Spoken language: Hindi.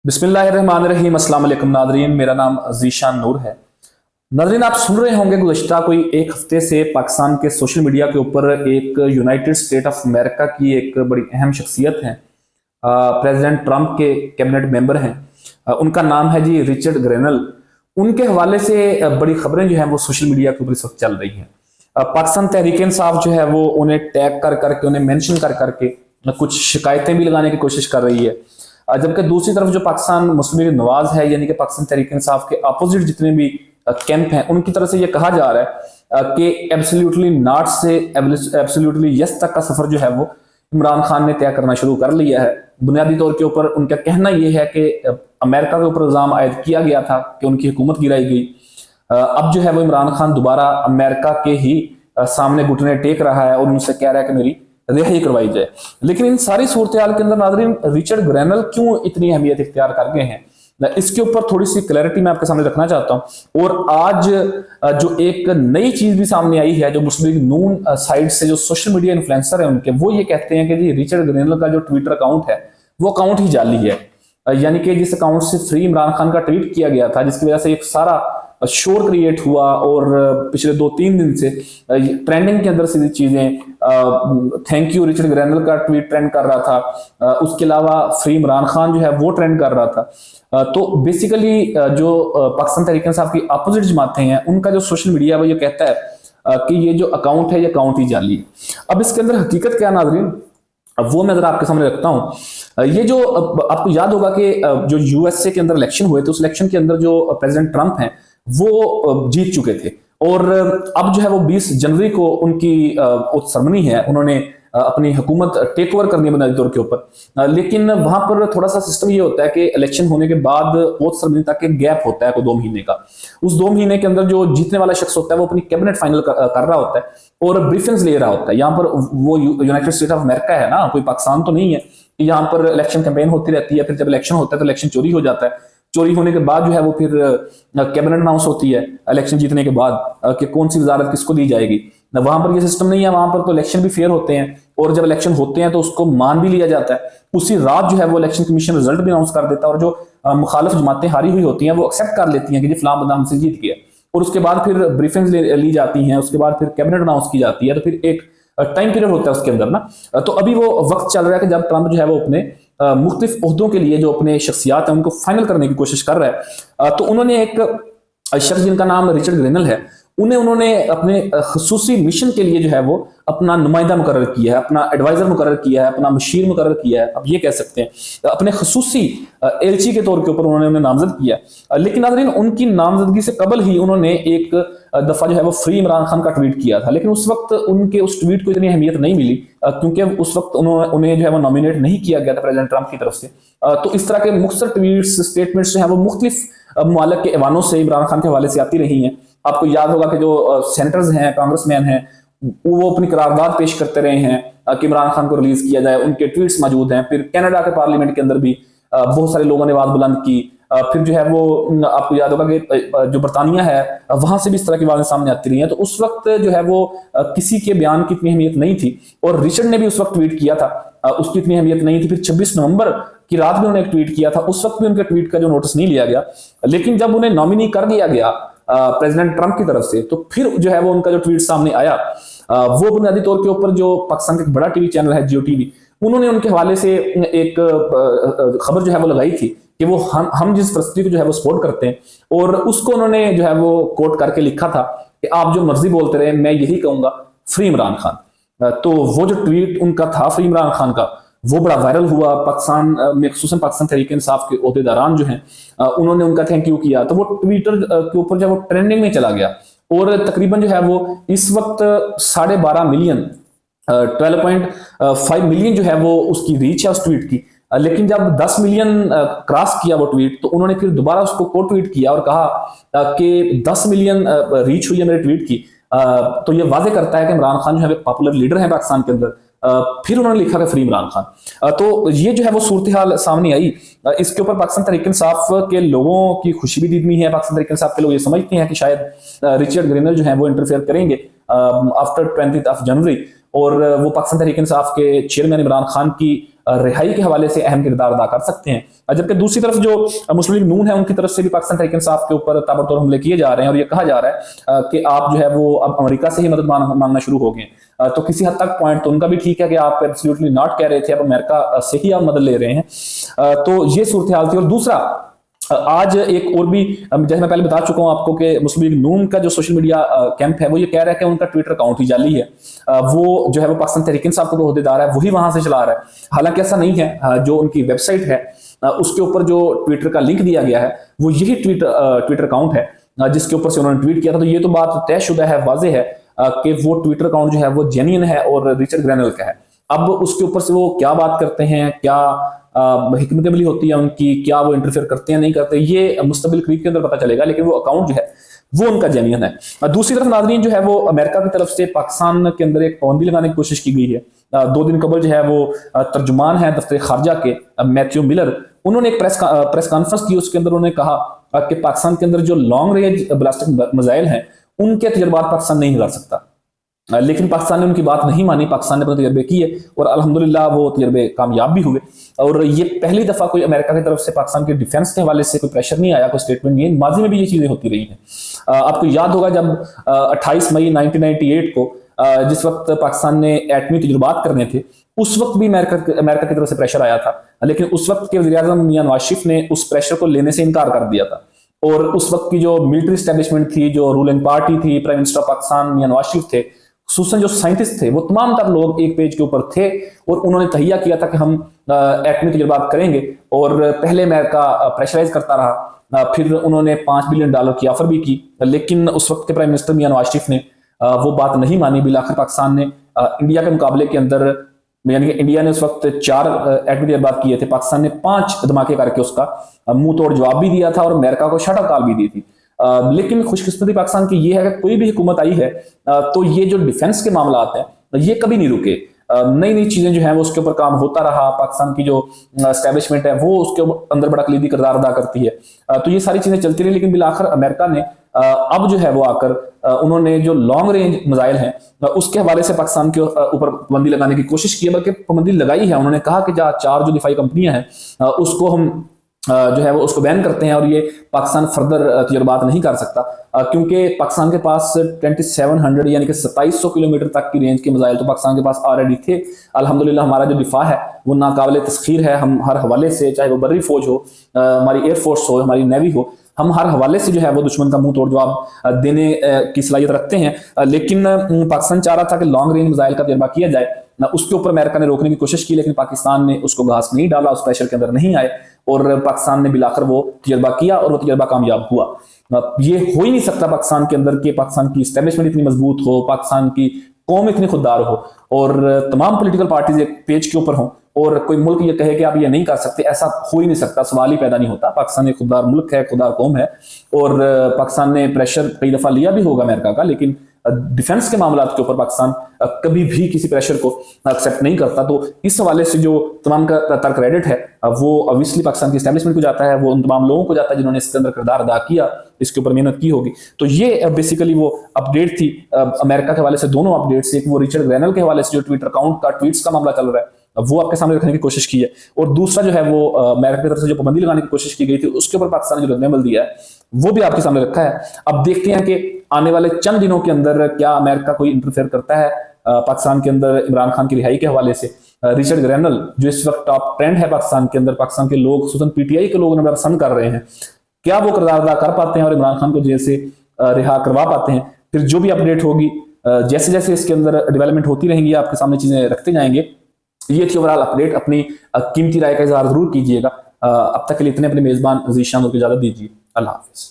बिस्मिल्लाहिर्रहमानिर्रहीम। अस्सलाम वालेकुम नादरीन, मेरा नाम ज़ीशान नूर है। नादरीन, आप सुन रहे होंगे गुज़श्ता कोई एक हफ्ते से पाकिस्तान के सोशल मीडिया के ऊपर एक यूनाइटेड स्टेट ऑफ अमेरिका की एक बड़ी अहम शख्सियत है, प्रेसिडेंट ट्रंप के कैबिनेट मेंबर हैं। उनका नाम है जी रिचर्ड ग्रेनल। उनके हवाले से बड़ी खबरें जो हैं वो सोशल मीडिया के ऊपर इस वक्त चल रही हैं। पाकिस्तान तहरीक इंसाफ जो है वो उन्हें टैग कर करके, उन्हें मेंशन कर करके कुछ शिकायतें भी लगाने की कोशिश कर रही है। जबकि दूसरी तरफ जो पाकिस्तान मुस्लिम लीग नवाज है, यानी कि पाकिस्तान तहरीक इंसाफ के अपोजिट जितने भी कैंप हैं, उनकी तरफ से ये कहा जा रहा है कि एब्सोल्युटली नॉट से एब्सोल्युटली यस तक का सफर जो है वो इमरान खान ने तय करना शुरू कर लिया है। बुनियादी तौर के ऊपर उनका कहना यह है कि अमेरिका के ऊपर इल्जाम आयद किया गया था कि उनकी हुकूमत गिराई गई। अब जो है वो इमरान खान दोबारा अमेरिका के ही सामने घुटने टेक रहा है और उनसे कह रहा है कि मेरी रिहाई करवाई जाए। लेकिन इन सारी सूरत हाल के अंदर नाज़रीन, रिचर्ड ग्रेनल क्यों इतनी अहमियत इख्तियार कर गए हैं, इसके ऊपर थोड़ी सी क्लैरिटी मैं आपके सामने रखना चाहता हूं। और आज जो एक नई चीज भी सामने आई है, जो मुस्लिम लीग नून साइड से जो सोशल मीडिया इन्फ्लुएंसर है उनके, वो ये कहते हैं कि जी रिचर्ड ग्रेनल का जो ट्विटर अकाउंट है वो अकाउंट ही जाली है। यानी कि जिस अकाउंट से फ्री इमरान खान का ट्वीट किया गया था, जिसकी वजह से एक सारा शोर क्रिएट हुआ और पिछले 2-3 दिन से ट्रेंडिंग के अंदर सीधी चीजें, थैंक यू रिचर्ड ग्रेनल का ट्वीट ट्रेंड कर रहा था, उसके अलावा फ्री इमरान खान जो है वो ट्रेंड कर रहा था। तो बेसिकली जो पाकिस्तान तहरीक इंसाफ की अपोजिट जमातें हैं, उनका जो सोशल मीडिया वो ये कहता है कि ये जो अकाउंट है ये अकाउंट ही जाली है। अब इसके अंदर हकीकत क्या नाज़रीन, वो मैं जरा आपके सामने रखता हूं। ये जो आपको याद होगा कि जो यूएसए के अंदर इलेक्शन हुए थे, उस इलेक्शन के अंदर जो प्रेसिडेंट ट्रंप हैं वो जीत चुके थे और अब जो है वो 20 जनवरी को उनकी सेरेमनी है, उन्होंने अपनी हुकूमत टेक ओवर करनी है बुनियादी तौर के ऊपर। लेकिन वहां पर थोड़ा सा सिस्टम ये होता है कि इलेक्शन होने के बाद ओथ सेरेमनी तक एक गैप होता है कोई 2 महीने का। उस 2 महीने के अंदर जो जीतने वाला शख्स होता है वो अपनी कैबिनेट फाइनल कर रहा होता है और ब्रीफिंग्स ले रहा होता है। यहाँ पर वो यूनाइटेड स्टेट ऑफ अमेरिका है ना, कोई पाकिस्तान तो नहीं है कि यहाँ पर इलेक्शन कैंपेन होती रहती है, फिर जब इलेक्शन होता है तो इलेक्शन चोरी हो जाता है। चोरी होने के बाद जो है वो फिर कैबिनेट अनाउंस होती है इलेक्शन जीतने के बाद कि कौन सी वजारत किसको दी जाएगी। वहां पर ये सिस्टम नहीं है, वहां पर तो इलेक्शन भी फेयर होते हैं और जब इलेक्शन होते हैं तो उसको मान भी लिया जाता है। उसी रात जो है वो इलेक्शन कमीशन रिजल्ट भी अनाउंस कर देता है और जो मुखालिफ जमातें हारी हुई होती हैं वो एक्सेप्ट कर लेती हैं कि जी फलां बंदा हमसे जीत गया, और उसके बाद फिर ब्रीफिंग्स ली जाती हैं, उसके बाद फिर कैबिनेट अनाउंस की जाती है। तो फिर एक टाइम पीरियड होता है उसके अंदर ना। तो अभी वो वक्त चल रहा है कि जब ट्रंप जो है वो अपने मुख्तलिफ ओहदों के लिए जो अपने शख्सियात हैं उनको फाइनल करने की कोशिश कर रहा है। तो उन्होंने एक शख्स जिनका नाम रिचर्ड ग्रेनल है, उन्होंने अपने खसूसी मिशन के लिए जो है वो अपना नुमाइंदा मुकर्रर किया है, अपना एडवाइजर मुकर्रर किया है, अपना मशीर मुकर्रर किया है, अब ये कह सकते हैं अपने खसूसी एलची के तौर के ऊपर उन्होंने उन्हें नामजद किया। लेकिन नाज़रीन, उनकी नामजदगी से कबल ही उन्होंने एक दफा जो है वो फ्री इमरान खान का ट्वीट किया था। लेकिन उस वक्त उनके उस ट्वीट को इतनी अहमियत नहीं मिली क्योंकि उस वक्त उन्हें जो है वो नॉमिनेट नहीं किया गया था प्रेसिडेंट ट्रंप की तरफ से। तो इस तरह के मुख्तसर ट्वीट्स, स्टेटमेंट्स जो है वो मुख्तलिफ मुआलक के ऐवानों से इमरान खान के हवाले से आती रही हैं। आपको याद होगा कि जो सेनेटर्स हैं, कांग्रेसमैन हैं, वो अपनी करारदाद पेश करते रहे हैं कि इमरान खान को रिलीज किया जाए, उनके ट्वीट्स मौजूद हैं। फिर कनाडा के पार्लियामेंट के अंदर भी बहुत सारे लोगों ने आवाज बुलंद की। फिर जो है वो आपको याद होगा कि जो बरतानिया है वहां से भी इस तरह की आवाजें सामने आती रही हैं। तो उस वक्त जो है वो किसी के बयान की इतनी अहमियत नहीं थी और रिचर्ड ने भी उस वक्त ट्वीट किया था, उसकी इतनी अहमियत नहीं थी। फिर 26 नवंबर की रात में उन्होंने एक ट्वीट किया था, उस वक्त भी उनके ट्वीट का जो नोटिस नहीं लिया गया। लेकिन जब उन्हें नॉमिनी कर दिया गया प्रेसिडेंट ट्रंप की तरफ से, तो फिर जो है वो उनका जो ट्वीट सामने आया, वो बुनियादी तौर के ऊपर जो पाकिस्तान का एक बड़ा टीवी चैनल है जियो टीवी, उन्होंने उनके हवाले से एक खबर जो है वो लगाई थी कि वो हम जिस परिस्थिति को जो है वो सपोर्ट करते हैं, और उसको उन्होंने जो है वो कोट करके लिखा था कि आप जो मर्जी बोलते रहे, मैं यही कहूंगा फ्री इमरान खान। तो वो जो ट्वीट उनका था फ्री इमरान खान का, वो बड़ा वायरल हुआ पाकिस्तान में, खुसूसन पाकिस्तान तहरीक इंसाफ के ओहदेदारान जो हैं उन्होंने उनका थैंक यू किया। तो वो ट्विटर के ऊपर जो वो ट्रेंडिंग में चला गया और तकरीबन जो है वो इस वक्त 12.5 मिलियन 12.5 मिलियन जो है वो उसकी रीच है उस ट्वीट की। लेकिन जब 10 मिलियन क्रॉस किया वो ट्वीट, तो उन्होंने फिर दोबारा उसको को ट्वीट किया और कहा कि 10 मिलियन रीच हुई है मेरे ट्वीट की। तो ये वाजे करता है कि इमरान खान जो है पॉपुलर लीडर है पाकिस्तान के अंदर। फिर उन्होंने लिखा था फ्री इमरान खान। तो ये जो है वो सूरत हाल सामने आई। इसके ऊपर पाकिस्तान तहरीक इंसाफ के लोगों की खुशी भी दिखनी है। पाकिस्तान तहरीक इंसाफ के लोग ये समझते हैं कि शायद रिचर्ड ग्रेनल जो है वो इंटरफेयर करेंगे आफ्टर 20 जनवरी, और वो पाकिस्तान तहरीक इंसाफ के चेयरमैन इमरान खान की रिहाई के हवाले से अहम किरदार अदा कर सकते हैं। जबकि दूसरी तरफ जो मुस्लिम लीग नून है उनकी तरफ से भी पाकिस्तान तहरीक इंसाफ के ऊपर ताबड़तोड़ हमले किए जा रहे हैं और ये कहा जा रहा है कि आप जो है वो अब अमेरिका से ही मदद मांगना शुरू हो गए। तो किसी हद तक पॉइंट तो उनका भी ठीक है कि आप एब्सोल्युटली नॉट कह रहे थे, अब अमेरिका से ही आप मदद ले रहे हैं। तो ये सूरत हाल थी। और दूसरा, आज एक और भी, जैसे मैं पहले बता चुका हूं आपको कि मुस्लिम लीग नून का जो सोशल मीडिया कैंप है वो ये कह रहा है कि उनका ट्विटर अकाउंट ही जाली है। वो जो है वो पाकिस्तान तहरीक इंसाफ का ओहदेदार है वही वहां से चला रहा है। हालांकि ऐसा नहीं है, जो उनकी वेबसाइट है उसके ऊपर जो ट्विटर का लिंक दिया गया है वो यही ट्विटर अकाउंट है जिसके ऊपर से उन्होंने ट्वीट किया था। तो ये तो बात तयशुदा है, वाजे है कि वो ट्विटर अकाउंट जो है वो जेन्युइन है और रिचर्ड ग्रेनल का है। अब उसके ऊपर से वो क्या बात करते हैं, क्या हिकमत अमली होती है उनकी, क्या वो इंटरफेयर करते हैं नहीं करते, ये मुस्तबिल क्रीक के अंदर पता चलेगा, लेकिन वो अकाउंट जो है वो उनका जेन्युइन है। दूसरी तरफ नाज़रीन जो है वो अमेरिका की तरफ से पाकिस्तान के अंदर एक पाबंदी लगाने की कोशिश की गई है। 2 दिन कबल जो है वो तर्जुमान है दफ्तर खारजा के मैथ्यू मिलर, उन्होंने एक प्रेस कॉन्फ्रेंस की। उसके अंदर उन्होंने कहा कि पाकिस्तान के अंदर जो लॉन्ग रेंज बैलिस्टिक मिसाइल हैं उनके तजर्बात पाकिस्तान नहीं कर सकता। लेकिन पाकिस्तान ने उनकी बात नहीं मानी, पाकिस्तान ने अपने तजर्बे किए और अल्हम्दुलिल्लाह वो तजर्बे कामयाब भी हुए। और ये पहली दफा कोई अमेरिका की तरफ से पाकिस्तान के डिफेंस के हवाले से कोई प्रेशर नहीं आया, कोई स्टेटमेंट नहीं है। माजी में भी ये चीजें होती रही हैं। आपको याद होगा जब 28 मई 1998 को जिस वक्त पाकिस्तान ने एटमी तजुर्बात करने थे, उस वक्त भी अमेरिका की तरफ से प्रेशर आया था, लेकिन उस वक्त के वज़ीर-ए-आज़म मियां नवाज शरीफ ने उस प्रेशर को लेने से इनकार कर दिया था। और उस वक्त की जो मिलिट्री एस्टेब्लिशमेंट थी, जो रूलिंग पार्टी थी, प्राइम मिनिस्टर ऑफ पाकिस्तान मियां नवाज शरीफ थे, खुसूसन जो साइंटिस्ट थे, वो तमाम तर लोग एक पेज के ऊपर थे और उन्होंने तहिया किया था कि हम एटमी तजुर्बात करेंगे। और पहले अमेरिका प्रेशराइज करता रहा, फिर उन्होंने $5 बिलियन की ऑफर भी की, लेकिन उस वक्त के प्राइम मिनिस्टर मियां नवाज शरीफ ने वो बात नहीं मानी। बिलाखिर पाकिस्तान ने इंडिया के मुकाबले के अंदर, यानी कि इंडिया ने उस वक्त 4 एटमी तजुर्बात किए थे, पाकिस्तान ने 5 धमाके करके उसका मुंह तोड़ जवाब भी दिया था और अमेरिका को शट कॉल भी दी थी। लेकिन खुशकिस्मती पाकिस्तान की ये है कि कोई भी हुकूमत आई है तो ये जो डिफेंस के मामला हैं ये कभी नहीं रुके। नई नई चीजें जो हैं वो उसके ऊपर काम होता रहा। पाकिस्तान की जो एस्टेब्लिशमेंट है वो उसके अंदर बड़ा कलीदी किरदार अदा करती है। तो ये सारी चीजें चलती रही, लेकिन बिलाखिर अमेरिका ने अब जो है वो आकर उन्होंने जो लॉन्ग रेंज मिसाइल हैं उसके हवाले से पाकिस्तान के ऊपर पाबंदी लगाने की कोशिश की है, बल्कि पाबंदी लगाई है। उन्होंने कहा कि 4 जो दिफाई कंपनियां हैं उसको हम जो है वो उसको बैन करते हैं और ये पाकिस्तान फर्दर तजुर्बात नहीं कर सकता, क्योंकि पाकिस्तान के पास 2700 यानी कि 2700 किलोमीटर तक की रेंज के मिसाइल तो पाकिस्तान के पास ऑलरेडी थे। अल्हम्दुलिल्लाह हमारा जो दिफा है वो नाकाबिल तस्खीर है। हम हर हवाले से, चाहे वो बर्री फौज हो, हमारी एयरफोर्स हो, हमारी नेवी हो, हम हर हवाले से जो है वो दुश्मन का मुंह तोड़ जवाब देने की सलाहियत रखते हैं। लेकिन पाकिस्तान चाह रहा था कि लॉन्ग रेंज मिसाइल का तजर्बा किया जाए, उसके ऊपर अमेरिका ने रोकने की कोशिश की, लेकिन पाकिस्तान ने उसको घास नहीं डाला, उस प्रेशर के अंदर नहीं आए और पाकिस्तान ने बिलाकर वो तजर्बा किया और वो तजर्बा कामयाब हुआ। ये हो ही नहीं सकता पाकिस्तान के अंदर कि पाकिस्तान की एस्टेब्लिशमेंट इतनी मजबूत हो, पाकिस्तान की कौम इतनी खुददार हो और तमाम पॉलिटिकल पार्टीज एक पेज के ऊपर हों और कोई मुल्क ये कहे कि आप ये नहीं कर सकते। ऐसा हो ही नहीं सकता, सवाल ही पैदा नहीं होता। पाकिस्तान एक खुददार मुल्क है, खुददार कौम है और पाकिस्तान ने प्रेशर कई दफा लिया भी होगा अमेरिका का, लेकिन डिफेंस के मामला के ऊपर पाकिस्तान कभी भी किसी प्रेशर को एक्सेप्ट नहीं करता। तो इस हवाले से जो तमाम का तर्क क्रेडिट है वो ऑब्वियसली पाकिस्तान की एस्टेब्लिशमेंट को जाता है, वो उन तमाम लोगों को जाता है जिन्होंने इसके अंदर किरदार अदा किया, इसके ऊपर मेहनत की होगी। तो ये बेसिकली वो अपडेट थी अमेरिका के हवाले से। दोनों अपडेट्स, एक वो रिचर्ड ग्रेनल के हवाले से जो ट्विटर अकाउंट का ट्वीट्स का मामला चल रहा है वो आपके सामने रखने की कोशिश की है, और दूसरा जो है वो अमेरिका की तरफ से जो पाबंदी लगाने की कोशिश की गई थी उसके ऊपर पाकिस्तान ने जो रद्द-ए-अमल दिया है वो भी आपके सामने रखा है। अब देखते हैं कि आने वाले चंद दिनों के अंदर क्या अमेरिका कोई इंटरफेयर करता है पाकिस्तान के अंदर इमरान खान की रिहाई के हवाले से। रिचर्ड ग्रेनल जो इस वक्त टॉप ट्रेंड है पाकिस्तान के अंदर, पाकिस्तान के लोग खुसूसन पीटीआई के लोग उन्हें पसंद कर रहे हैं, क्या वो किरदार अदा कर पाते हैं और इमरान खान को जेल से रिहा करवा पाते हैं। फिर जो भी अपडेट होगी, जैसे जैसे इसके अंदर डेवलपमेंट होती रहेंगी, आपके सामने चीजें रखते जाएंगे। ये थी ओवरऑल अपडेट। अपनी कीमती राय का इजहार जरूर कीजिएगा। अब तक के लिए इतने, अपने मेजबान ज़ीशान को इजाजत दीजिए। अल्लाह हाफिज।